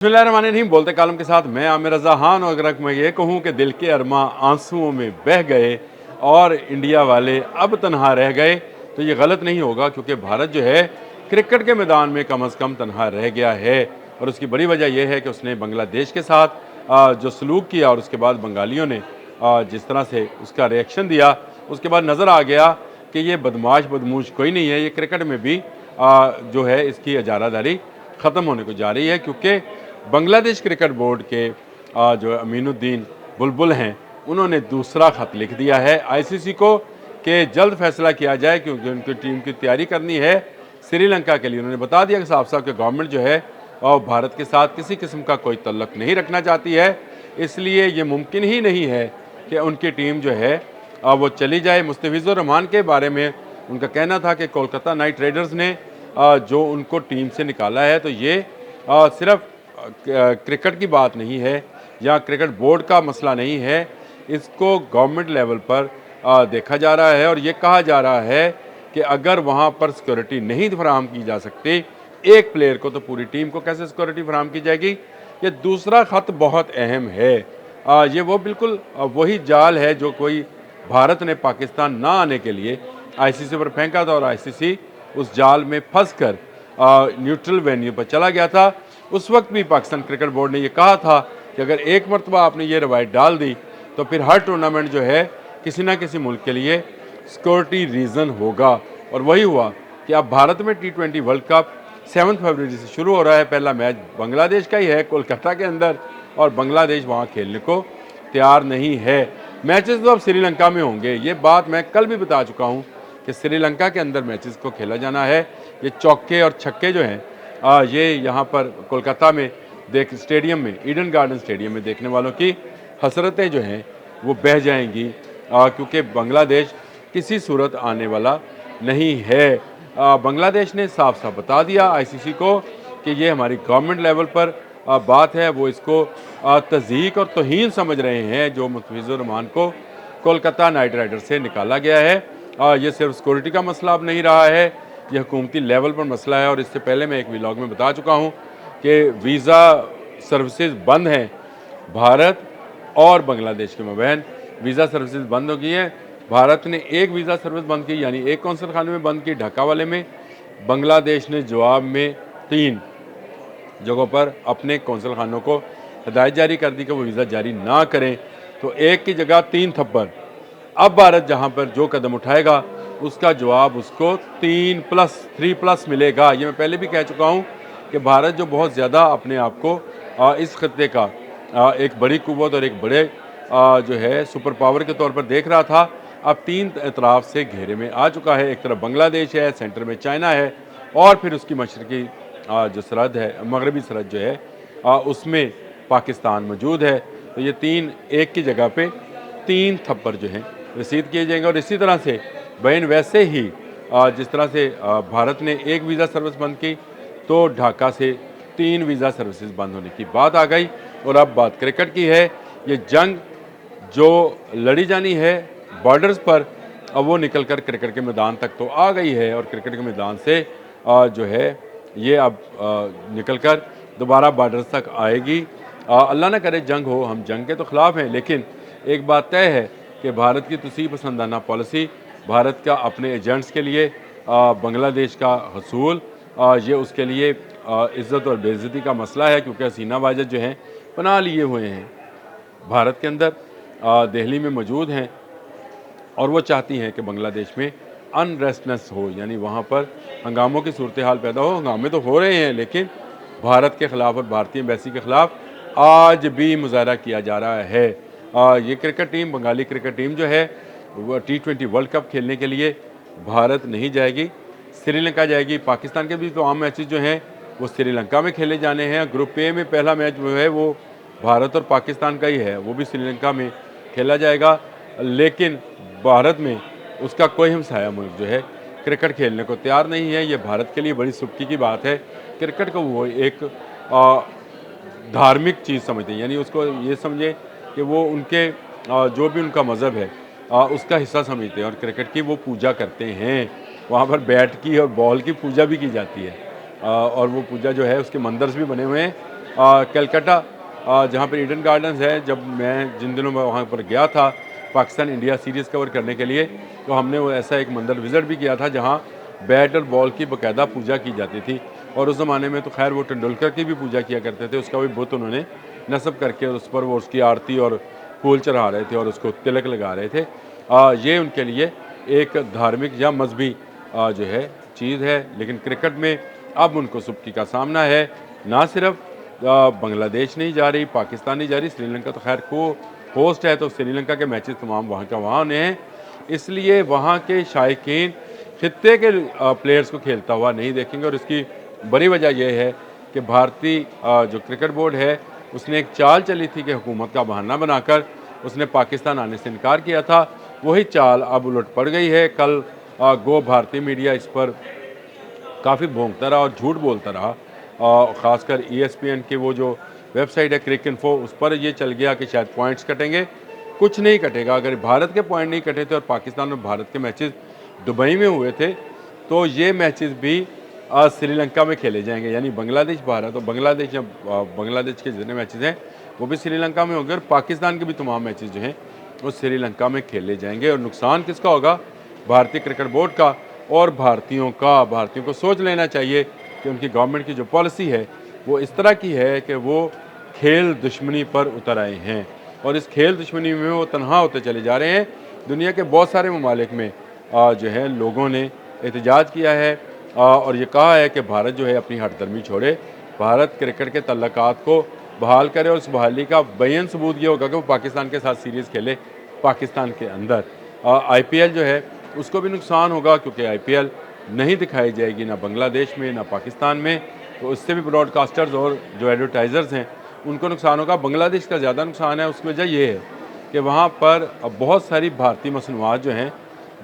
बिस्मिल्लाहिर्रहमानिर्रहीम। बोलते कालम के साथ मैं आमिर रज़ा खान। और अगर मैं ये कहूँ कि दिल के अरमा आंसुओं में बह गए और इंडिया वाले अब तन्हा रह गए तो ये गलत नहीं होगा, क्योंकि भारत जो है क्रिकेट के मैदान में कम अज़ कम तन्हा रह गया है। और उसकी बड़ी वजह यह है कि उसने बांग्लादेश के साथ जो सलूक किया और उसके बाद बंगालियों ने जिस तरह से उसका रिएक्शन दिया, उसके बाद नज़र आ गया कि ये बदमूश कोई नहीं है। ये क्रिकेट में भी जो है इसकी इजारादारी ख़त्म होने को जा रही है, क्योंकि बांग्लादेश क्रिकेट बोर्ड के जो अमीनुद्दीन बुलबुल हैं, उन्होंने दूसरा ख़त लिख दिया है आईसीसी को कि जल्द फैसला किया जाए, क्योंकि उनकी टीम की तैयारी करनी है श्रीलंका के लिए। उन्होंने बता दिया कि साफ साफ कि गवर्नमेंट जो है और भारत के साथ किसी किस्म का कोई तल्लुक़ नहीं रखना चाहती है, इसलिए ये मुमकिन ही नहीं है कि उनकी टीम जो है वो चली जाए। मुस्तफ़िज़ुर रहमान के बारे में उनका कहना था कि कोलकाता नाइट राइडर्स ने जो उनको टीम से निकाला है, तो ये सिर्फ क्रिकेट की बात नहीं है या क्रिकेट बोर्ड का मसला नहीं है, इसको गवर्नमेंट लेवल पर देखा जा रहा है। और ये कहा जा रहा है कि अगर वहाँ पर सिक्योरिटी नहीं फराहम की जा सकती एक प्लेयर को, तो पूरी टीम को कैसे सिक्योरिटी फराहम की जाएगी। ये दूसरा ख़त बहुत अहम है। ये वो बिल्कुल वही जाल है जो कोई भारत ने पाकिस्तान ना आने के लिए आईसीसी पर फेंका था, और आईसीसी उस जाल में फंस कर न्यूट्रल वेन्यू पर चला गया था। उस वक्त भी पाकिस्तान क्रिकेट बोर्ड ने यह कहा था कि अगर एक मरतबा आपने ये रवायत डाल दी तो फिर हर टूर्नामेंट जो है किसी ना किसी मुल्क के लिए सिक्योरिटी रीज़न होगा। और वही हुआ कि अब भारत में T20 वर्ल्ड कप 7 फरवरी से शुरू हो रहा है। पहला मैच बांग्लादेश का ही है कोलकाता के अंदर, और बांग्लादेश वहाँ खेलने को तैयार नहीं है। मैचेस तो अब श्रीलंका में होंगे, ये बात मैं कल भी बता चुका हूँ कि श्रीलंका के अंदर मैचेस को खेला जाना है। ये चौके और छक्के जो हैं ये यहाँ पर कोलकाता में स्टेडियम में, ईडन गार्डन स्टेडियम में देखने वालों की हसरतें जो हैं वो बह जाएंगी, क्योंकि बांग्लादेश किसी सूरत आने वाला नहीं है। बांग्लादेश ने साफ साफ बता दिया आईसीसी को कि ये हमारी गवर्नमेंट लेवल पर बात है। वो इसको तज़यीक़ और तौहीन समझ रहे हैं जो मुस्तफ़िज़ुर रहमान को कोलकाता नाइट राइडर्स से निकाला गया है। ये सिर्फ सिक्योरिटी का मसला अब नहीं रहा है, ये हुकूमती लेवल पर मसला है। और इससे पहले मैं एक व्लॉग में बता चुका हूँ कि वीज़ा सर्विसेज बंद हैं भारत और बांग्लादेश के मबैन। वीज़ा सर्विसेज बंद हो गई हैं। भारत ने एक वीज़ा सर्विस बंद की, यानी एक कौंसल खाने में बंद की, ढाका वाले में। बांग्लादेश ने जवाब में 3 जगहों पर अपने कौंसल खानों को हदायत जारी कर दी कि वो वीज़ा जारी ना करें, तो एक की जगह 3 थप्पड़। अब भारत जहाँ पर जो कदम उठाएगा उसका जवाब उसको 3+3+ मिलेगा। ये मैं पहले भी कह चुका हूँ कि भारत जो बहुत ज़्यादा अपने आप को इस खत्ते का एक बड़ी कुव्वत और एक बड़े जो है सुपर पावर के तौर पर देख रहा था, अब 3 एतराफ़ से घेरे में आ चुका है। एक तरफ बांग्लादेश है, सेंटर में चाइना है, और फिर उसकी मशरक़ी जो सरहद है, मगरबी सरहद जो है उसमें पाकिस्तान मौजूद है। तो ये 3 एक की जगह पे 3 थप्पड़ जो हैं रसीद किए जाएंगे। और इसी तरह से बैन वैसे ही जिस तरह से भारत ने एक वीज़ा सर्विस बंद की, तो ढाका से 3 वीज़ा सर्विसेज बंद होने की बात आ गई। और अब बात क्रिकेट की है। ये जंग जो लड़ी जानी है बॉर्डर्स पर, अब वो निकल कर क्रिकेट के मैदान तक तो आ गई है, और क्रिकेट के मैदान से जो है ये अब निकल कर दोबारा बॉर्डर्स तक आएगी। अल्लाह ना करे जंग हो, हम जंग के तो ख़िलाफ़ हैं, लेकिन एक बात तय है कि भारत की तुसी पसंदाना पॉलिसी, भारत का अपने एजेंट्स के लिए बांग्लादेश का हसूल, ये उसके लिए इज़्ज़त और बेइज़्ज़ती का मसला है, क्योंकि हसीना वाजिद जो हैं पनाह लिए हुए हैं भारत के अंदर, दिल्ली में मौजूद हैं, और वो चाहती हैं कि बांग्लादेश में अनरेस्टनेस हो, यानी वहाँ पर हंगामों की सूरत हाल पैदा हो। हंगामे तो हो रहे हैं, लेकिन भारत के ख़िलाफ़ और भारतीय एम्बेसी के ख़िलाफ़ आज भी मुजाहरा किया जा रहा है। ये cricket team, Bengali cricket team जो है वो T20 वर्ल्ड कप खेलने के लिए भारत नहीं जाएगी, श्रीलंका जाएगी। पाकिस्तान के भी तो आम मैचेस जो हैं वो श्रीलंका में खेले जाने हैं। ग्रुप ए में पहला मैच जो है वो भारत और पाकिस्तान का ही है, वो भी श्रीलंका में खेला जाएगा। लेकिन भारत में उसका कोई हमसाया मुल्क जो है क्रिकेट खेलने को तैयार नहीं है। ये भारत के लिए बड़ी सुख्ती की बात है। क्रिकेट को वो एक धार्मिक चीज़ समझते हैं, यानी उसको ये समझे कि वो उनके जो भी उनका मज़हब है उसका हिस्सा समझते हैं, और क्रिकेट की वो पूजा करते हैं। वहाँ पर बैट की और बॉल की पूजा भी की जाती है, और वो पूजा जो है उसके मंदिर भी बने हुए हैं, कलकत्ता जहाँ पर ईडन गार्डन्स है, जब मैं जिन दिनों में वहाँ पर गया था पाकिस्तान इंडिया सीरीज़ कवर करने के लिए, तो हमने वो ऐसा एक मंदिर विज़िट भी किया था जहाँ बैट और बॉल की बाकायदा पूजा की जाती थी। और उस ज़माने में तो खैर वो तेंदुलकर की भी पूजा किया करते थे, उसका भी बुत उन्होंने नस्ब करके उस पर वो उसकी आरती और फूल चढ़ा रहे थे और उसको तिलक लगा रहे थे। ये उनके लिए एक धार्मिक या मजहबी जो है चीज़ है। लेकिन क्रिकेट में अब उनको सुबकी का सामना है। ना सिर्फ बांग्लादेश नहीं जा रही, पाकिस्तान नहीं जा रही, श्रीलंका तो खैर को होस्ट है, तो श्रीलंका के मैचेस तमाम वहाँ का वहाँ होने हैं। इसलिए वहाँ के शायकीन खित्ते के प्लेयर्स को खेलता हुआ नहीं देखेंगे। और इसकी बड़ी वजह यह है कि भारतीय जो क्रिकेट बोर्ड है उसने एक चाल चली थी कि हुकूमत का बहाना बनाकर उसने पाकिस्तान आने से इनकार किया था। वही चाल अब उलट पड़ गई है। कल गो भारतीय मीडिया इस पर काफ़ी भोंकता रहा और झूठ बोलता रहा। ख़ासकर ESPN की वो जो वेबसाइट है क्रिकइन्फो, उस पर ये चल गया कि शायद पॉइंट्स कटेंगे। कुछ नहीं कटेगा। अगर भारत के पॉइंट नहीं कटे थे और पाकिस्तान और भारत के मैचेस दुबई में हुए थे, तो ये मैचेस भी श्रीलंका में खेले जाएंगे। यानी बांग्लादेश भारत और बांग्लादेश या बांग्लादेश के जितने मैचेस हैं वो भी श्रीलंका में होंगे और पाकिस्तान के भी तमाम मैचेस जो हैं वो श्रीलंका में खेले जाएंगे। और नुकसान किसका होगा? भारतीय क्रिकेट बोर्ड का और भारतीयों का। भारतीयों को सोच लेना चाहिए कि उनकी गवर्नमेंट की जो पॉलिसी है वो इस तरह की है कि वो खेल दुश्मनी पर उतर आए हैं और इस खेल दुश्मनी में वो तनहा होते चले जा रहे हैं। दुनिया के बहुत सारे ममालिक में जो है लोगों ने एहतजाज किया है और ये कहा है कि भारत जो है अपनी हठधर्मी छोड़े, भारत क्रिकेट के तल्लकात को बहाल करे और उस बहाली का बेन सबूत ये होगा कि वो पाकिस्तान के साथ सीरीज़ खेले पाकिस्तान के अंदर। IPL जो है उसको भी नुकसान होगा क्योंकि IPL नहीं दिखाई जाएगी ना बांग्लादेश में ना पाकिस्तान में, तो उससे भी ब्रॉडकास्टर्स और जो एडवर्टाइज़र्स हैं उनको नुकसान होगा। बांग्लादेश का ज़्यादा नुकसान है। उसकी वजह ये है कि वहाँ पर अब बहुत सारी भारतीय मसनूआत जो हैं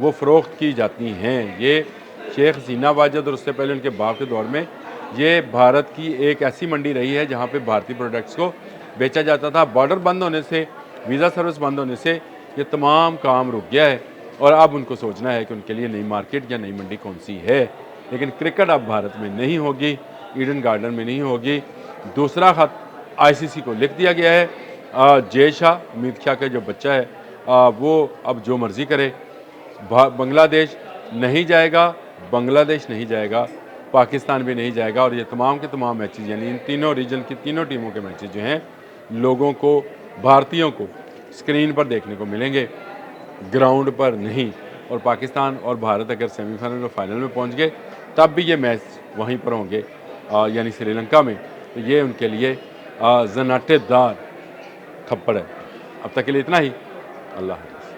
वो फ़रोख्त की जाती हैं। ये शेख हसीना वाजद और उससे पहले उनके बाप के दौर में ये भारत की एक ऐसी मंडी रही है जहाँ पे भारतीय प्रोडक्ट्स को बेचा जाता था। बॉर्डर बंद होने से, वीज़ा सर्विस बंद होने से ये तमाम काम रुक गया है और अब उनको सोचना है कि उनके लिए नई मार्केट या नई मंडी कौन सी है। लेकिन क्रिकेट अब भारत में नहीं होगी, ईडन गार्डन में नहीं होगी। दूसरा ख़त ICC को लिख दिया गया है। जय शाह, अमित शाह का जो बच्चा है वो अब जो मर्ज़ी करे। बांग्लादेश नहीं जाएगा, बांग्लादेश नहीं जाएगा, पाकिस्तान भी नहीं जाएगा और ये तमाम के तमाम मैचेस यानी इन तीनों रीजन की तीनों टीमों के मैचेस जो हैं लोगों को, भारतीयों को स्क्रीन पर देखने को मिलेंगे, ग्राउंड पर नहीं। और पाकिस्तान और भारत अगर सेमीफाइनल और फाइनल में पहुंच गए तब भी ये मैच वहीं पर होंगे यानी श्रीलंका में। तो ये उनके लिए जनाटेदार थप्पड़ है। अब तक के लिए इतना ही। अल्लाह।